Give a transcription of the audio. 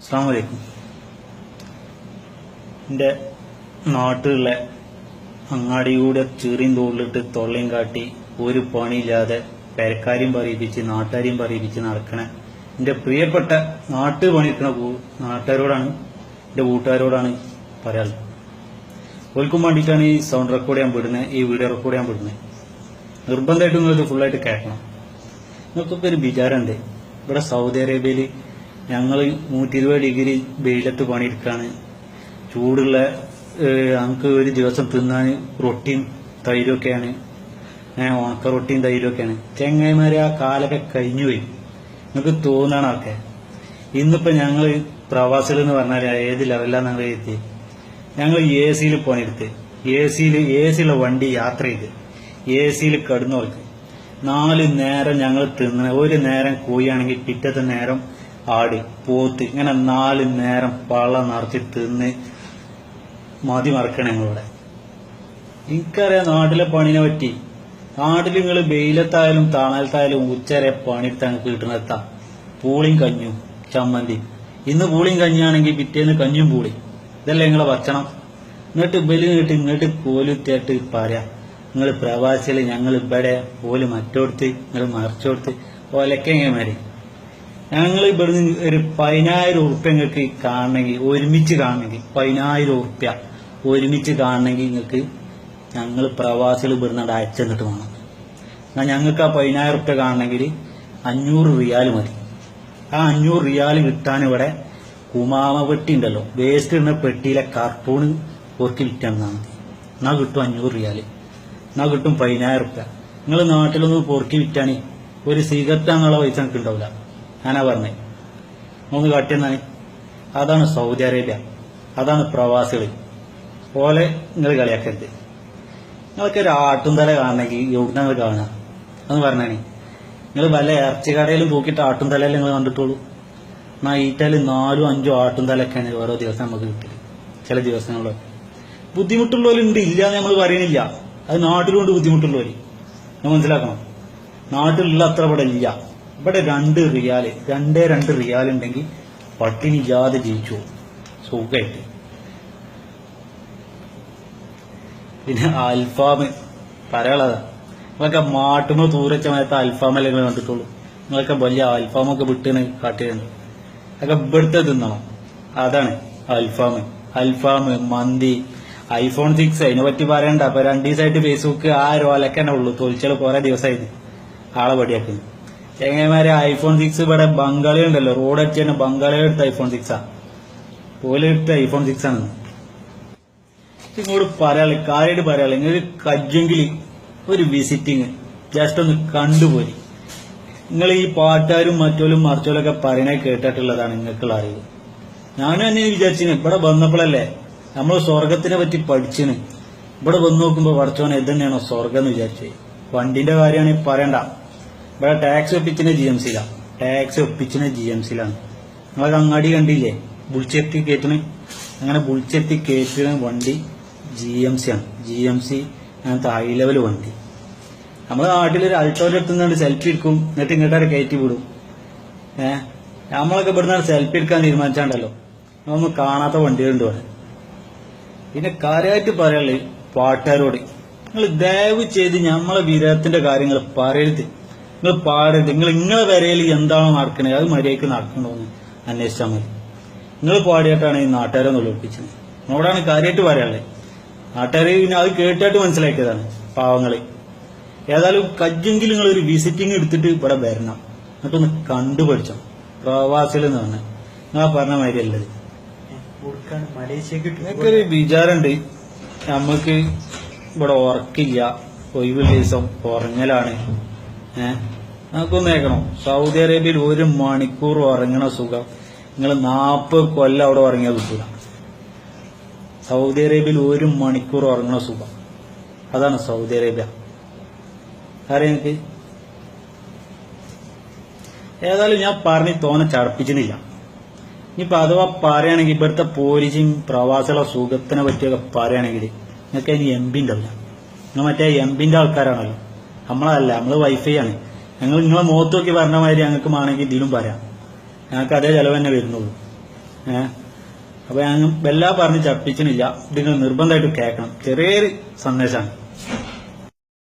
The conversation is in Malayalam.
അസ്സലാമു അലൈക്കും. എൻ്റെ നാട്ടിലുള്ള അങ്ങാടിയൂടെ ചീറിയും തോളിലിട്ട് തൊള്ളയും കാട്ടി ഒരു പണിയില്ലാതെ പെരക്കാരെയും പറയിപ്പിച്ച് നാട്ടുകാരെയും പറയിപ്പിച്ച് നടക്കണ എൻ്റെ പ്രിയപ്പെട്ട നാട്ടിൽ പണിയെടുക്കണ നാട്ടുകാരോടാണ്, എൻ്റെ കൂട്ടുകാരോടാണ് പറയാനുള്ളത്. ഓൽക്കും വേണ്ടിയിട്ടാണ് ഈ സൗണ്ട് റെക്കോർഡ് ചെയ്യാൻ വിടുന്നത്, ഈ വീഡിയോ റെക്കോർഡ് ചെയ്യാൻ വിടുന്നത്. നിർബന്ധമായിട്ടും നിങ്ങളിത് ഫുള്ളായിട്ട് കേൾക്കണം. നിങ്ങൾക്കൊക്കെ ഒരു വിചാരമുണ്ട്, ഇവിടെ സൗദി അറേബ്യയിൽ ഞങ്ങൾ 120 ഡിഗ്രി വെയിലത്ത് പണിയെടുക്കുകയാണ്. ചൂടുള്ള നമുക്ക് ഒരു ദിവസം തിന്നാൻ റൊട്ടിയും തൈരൊക്കെയാണ്, ഉണക്ക റൊട്ടിയും തൈരൊക്കെയാണ്. ചെങ്ങായിമാരെ ആ കാലൊക്കെ കഴിഞ്ഞുപോയി. നിങ്ങൾക്ക് തോന്നണം ഒക്കെ. ഇന്നിപ്പോൾ ഞങ്ങൾ പ്രവാസികൾ എന്ന് പറഞ്ഞാൽ ഏത് ലെവലിലാണ് ഞങ്ങൾ എത്തി. ഞങ്ങൾ എ സിയിൽ പണിയെടുത്ത്, എ സിയിലുള്ള വണ്ടി യാത്ര ചെയ്ത്, എ സിയിൽ കിടന്നവർക്ക് 4 നേരം ഞങ്ങൾ തിന്നണ. ഒരു നേരം കോഴിയാണെങ്കിൽ പിറ്റത്തെ നേരം ആട്, പോത്ത്, ഇങ്ങനെ 4 നേരം പള്ള നിറച്ച് തിന്ന് മതി മറക്കണം ഞങ്ങളിവിടെ. എനിക്കറിയാം നാട്ടിലെ പണിനെ പറ്റി. നാട്ടിൽ നിങ്ങൾ വെയിലത്തായാലും തണലത്തായാലും ഉച്ചവരെ പണിയെടുത്ത് ഞങ്ങൾക്ക് കിട്ടണെത്താം. പൂളിയും കഞ്ഞും ചമ്മന്തി. ഇന്ന് പൂളിയും കഞ്ഞാണെങ്കിൽ പിറ്റേന്ന് കഞ്ഞും പൂളി. ഇതല്ലേ നിങ്ങളെ ഭക്ഷണം. എന്നിട്ട് ബലി നീട്ട് ഇങ്ങോട്ട് കോലുത്തിയായിട്ട് പറയാം, നിങ്ങൾ പ്രവാസികൾ, ഞങ്ങൾ ഇവിടെ പോലും മറ്റോടത്ത്, നിങ്ങൾ മറിച്ചോടത്ത് ഒലക്കെങ്ങന്മാര്. ഞങ്ങൾ ഇവിടുന്ന് ഒരു 10,000 ഉറുപ്പ്യ നിങ്ങൾക്ക് കാണണമെങ്കിൽ, ഒരുമിച്ച് കാണണമെങ്കിൽ 10,000 ഉറുപ്പ്യ ഒരുമിച്ച് കാണണമെങ്കിൽ നിങ്ങൾക്ക് ഞങ്ങൾ പ്രവാസികൾ ഇവിടുന്ന് അയച്ചു തന്നിട്ട് വേണം. എന്നാൽ ഞങ്ങൾക്ക് ആ 10,000 ഉറുപ്പ്യ കാണണമെങ്കിൽ 500 റിയാൽ മതി. ആ 500 റിയാൽ കിട്ടാൻ ഇവിടെ കുമാമ പെട്ടി ഉണ്ടല്ലോ, വേസ്റ്റ് ഇടുന്ന പെട്ടിയിലെ കാർട്ടൂണ് പൊറുക്കി വിറ്റാണെന്നാൽ മതി. എന്നാൽ കിട്ടും 500 റിയാൽ, എന്നാൽ കിട്ടും 10,000 ഉറുപ്പ്യ. നിങ്ങൾ നാട്ടിലൊന്ന് പൊറുക്കി വിറ്റാണ് ഒരു സിഗരറ്റ് അങ്ങനെയുള്ള പൈസ നിങ്ങൾക്ക് ഉണ്ടാവില്ല. ഞാനാ പറഞ്ഞേ, ഒന്ന് കാട്ടിയെന്നാണ്. അതാണ് സൗദി അറേബ്യ, അതാണ് പ്രവാസികൾ. പോലെ നിങ്ങൾ കളിയാക്കരുത്. നിങ്ങൾക്ക് ഒരു ആട്ടുംതല കാണണമെങ്കിൽ എവിടുന്ന നിങ്ങൾ കാണുക എന്ന് പറഞ്ഞാണ്. നിങ്ങൾ വല്ല ഇറച്ചിക്കടയിലും തൂക്കിയിട്ട് ആട്ടുംതലയിൽ നിങ്ങൾ കണ്ടിട്ടുള്ളൂ. എന്നാൽ ഈറ്റയിൽ 4-5 ആട്ടുംതലൊക്കെയാണ് ഓരോ ദിവസം നമുക്ക് കിട്ടിയത്. ചില ദിവസങ്ങളിലൊക്കെ ബുദ്ധിമുട്ടുള്ളവരുണ്ട്, ഇല്ല എന്ന് നമ്മൾ പറയണില്ല. അത് നാട്ടിലുണ്ട് ബുദ്ധിമുട്ടുള്ളവർ, ഞാൻ മനസ്സിലാക്കണം. നാട്ടിലുള്ള അത്ര ഇവിടെ ഇല്ല. ഇവിടെ 2 റിയാൽ ഉണ്ടെങ്കിൽ പട്ടിണി ഇല്ലാതെ ജീവിച്ചു സുഖമായിട്ട്. പിന്നെ അൽഫാം പറയാനുള്ളതാ. നിങ്ങളൊക്കെ മാട്ടുമ്പോ തൂരച്ച മരത്തെ അൽഫാമല്ലേ നിങ്ങൾ കണ്ടിട്ടുള്ളൂ. നിങ്ങളൊക്കെ വലിയ അൽഫാമൊക്കെ വിട്ടിന് കാട്ടിയുണ്ട്. അതൊക്കെ ഇവിടുത്തെ തിന്നണം. അതാണ് അൽഫാം, മന്തി, iPhone 6 അതിനെ പറ്റി പറയണ്ട. അപ്പൊ 2 ദിവസമായിട്ട് ഫേസ്ബുക്ക് ആ രോലൊക്കെ തന്നെ ഉള്ളൂ. തൊഴിച്ചാൽ കുറെ ദിവസമായിട്ട് ആളെ പടിയാക്കുന്നു. ചെങ്ങന്മാരെ iPhone 6 ഇവിടെ ബംഗാളി ഉണ്ടല്ലോ, റോഡ് അടിച്ച് തന്നെ ബംഗാളികൾ എടുത്ത iPhone 6 പോലെടുത്ത iPhone 6 ആണ്. ഇങ്ങോട്ട് പറയാളെ കാര്യമായിട്ട് പറയാളെ, നിങ്ങൾ കജ്ജെങ്കിൽ ഒരു വിസിറ്റിങ് ജസ്റ്റ് ഒന്ന് കണ്ടുപോയി. നിങ്ങൾ ഈ പാട്ടുകാരും മറ്റോലും മറിച്ചോലൊക്കെ പറയണേ കേട്ടിട്ടുള്ളതാണ് നിങ്ങൾക്കുള്ള അറിവ്. ഞാനും തന്നെ വിചാരിച്ചിന് ഇവിടെ വന്നപ്പോഴല്ലേ നമ്മൾ സ്വർഗത്തിനെ പറ്റി പഠിച്ചിന്. ഇവിടെ വന്ന് നോക്കുമ്പോ പഠിച്ചോനെ ഇത് തന്നെയാണോ സ്വർഗം എന്ന് വിചാരിച്ചേ. വണ്ടിന്റെ കാര്യമാണെങ്കിൽ പറയണ്ട. ഇവിടെ ടാക്സ് ഒപ്പിച്ചിന് GMCയിലാണ്. നിങ്ങളൊക്കെ അങ്ങാടി കണ്ടില്ലേ, ബുൾച്ചെത്തി കയറ്റണ്. അങ്ങനെ ബുൾച്ചെത്തി കയറ്റുന്ന വണ്ടി GMC ആണ്. GMC അങ്ങനത്തെ ഹൈ ലെവൽ വണ്ടി. നമ്മുടെ നാട്ടിലൊരു അൾട്ടോയിൽ എടുത്തുകൊണ്ട് സെൽഫി എടുക്കും, എന്നിട്ട് ഇങ്ങോട്ടേ കയറ്റി വിടും. നമ്മളൊക്കെ ഇവിടുന്നാണ് സെൽഫി എടുക്കാൻ തീരുമാനിച്ചാണ്ടല്ലോ, നമ്മളൊന്നും കാണാത്ത വണ്ടികളുണ്ട് ഇവിടെ. പിന്നെ കാര്യമായിട്ട് പറയാനുള്ളത് പാട്ടുകാരോട്, നിങ്ങൾ ദയവ് ചെയ്ത് നമ്മളെ വിരഹത്തിന്റെ കാര്യങ്ങൾ പറയരുത്, നിങ്ങൾ പാടരുത്. നിങ്ങളെ വരയിൽ എന്താണോ നടക്കണത് അത് മര്യാദയ്ക്ക് നടക്കണമെന്ന് അന്വേഷിച്ചാൽ മതി. നിങ്ങൾ പാടിയിട്ടാണ് ഈ നാട്ടുകാരെ ഒളിപ്പിച്ചത്. നമ്മളോടാണ് കാര്യമായിട്ട് പറയാനുള്ളത്. നാട്ടുകാർ പിന്നെ അത് കേട്ടായിട്ട് മനസ്സിലാക്കിയതാണ് പാവങ്ങള്. ഏതായാലും കജ്ജെങ്കിലും നിങ്ങളൊരു വിസിറ്റിംഗ് എടുത്തിട്ട് ഇവിടെ വരണം, എന്നിട്ടൊന്ന് കണ്ടുപഠിച്ചോ. പ്രവാസികൾ എന്ന് പറഞ്ഞാൽ നിങ്ങൾ പറഞ്ഞ മാതിരി അല്ലത്. എനിക്കൊരു വിചാരമുണ്ട്, നമുക്ക് ഇവിടെ ഉറക്കില്ല, ഒഴിവുള്ള ദിവസം ഉറങ്ങലാണ്. നമുക്കൊന്ന് കേൾക്കണം, സൗദി അറേബ്യയിൽ 1 മണിക്കൂർ ഉറങ്ങണ സുഖം നിങ്ങൾ 40 കൊല്ലം അവിടെ ഉറങ്ങിയാൽ കിട്ടൂല. സൗദി അറേബ്യയിൽ 1 മണിക്കൂർ ഉറങ്ങണ സുഖം, അതാണ് സൗദി അറേബ്യ. അറിയാം എനിക്ക്. ഏതായാലും ഞാൻ പറഞ്ഞ് തോന്നെ ചടപ്പിച്ചിട്ടില്ല. ഇനിയിപ്പോ അഥവാ പറയുകയാണെങ്കിൽ ഇവിടുത്തെ പോലീസും പ്രവാസികളെ സുഖത്തിനെ പറ്റിയൊക്കെ പറയുകയാണെങ്കിൽ നിങ്ങൾക്ക് അതിന് MP ഉണ്ടാവില്ല. നിങ്ങൾ മറ്റേ MP ആൾക്കാരാണല്ലോ, നമ്മളല്ല, നമ്മള് വൈഫൈ ആണ്. ഞങ്ങൾ നിങ്ങളെ മുഖത്ത് നോക്കി പറഞ്ഞ മാതിരി ഞങ്ങൾക്ക് വേണമെങ്കിൽ ഇതിലും പറയാം. ഞങ്ങൾക്ക് അതേ ചെലവ് തന്നെ വരുന്നുള്ളൂ. അപ്പൊ ഞാൻ വല്ലാ പറഞ്ഞ് ചപ്പിച്ചണില്ല, ഇതിന് നിർബന്ധമായിട്ട് കേൾക്കണം. ചെറിയൊരു സന്ദേശമാണ്.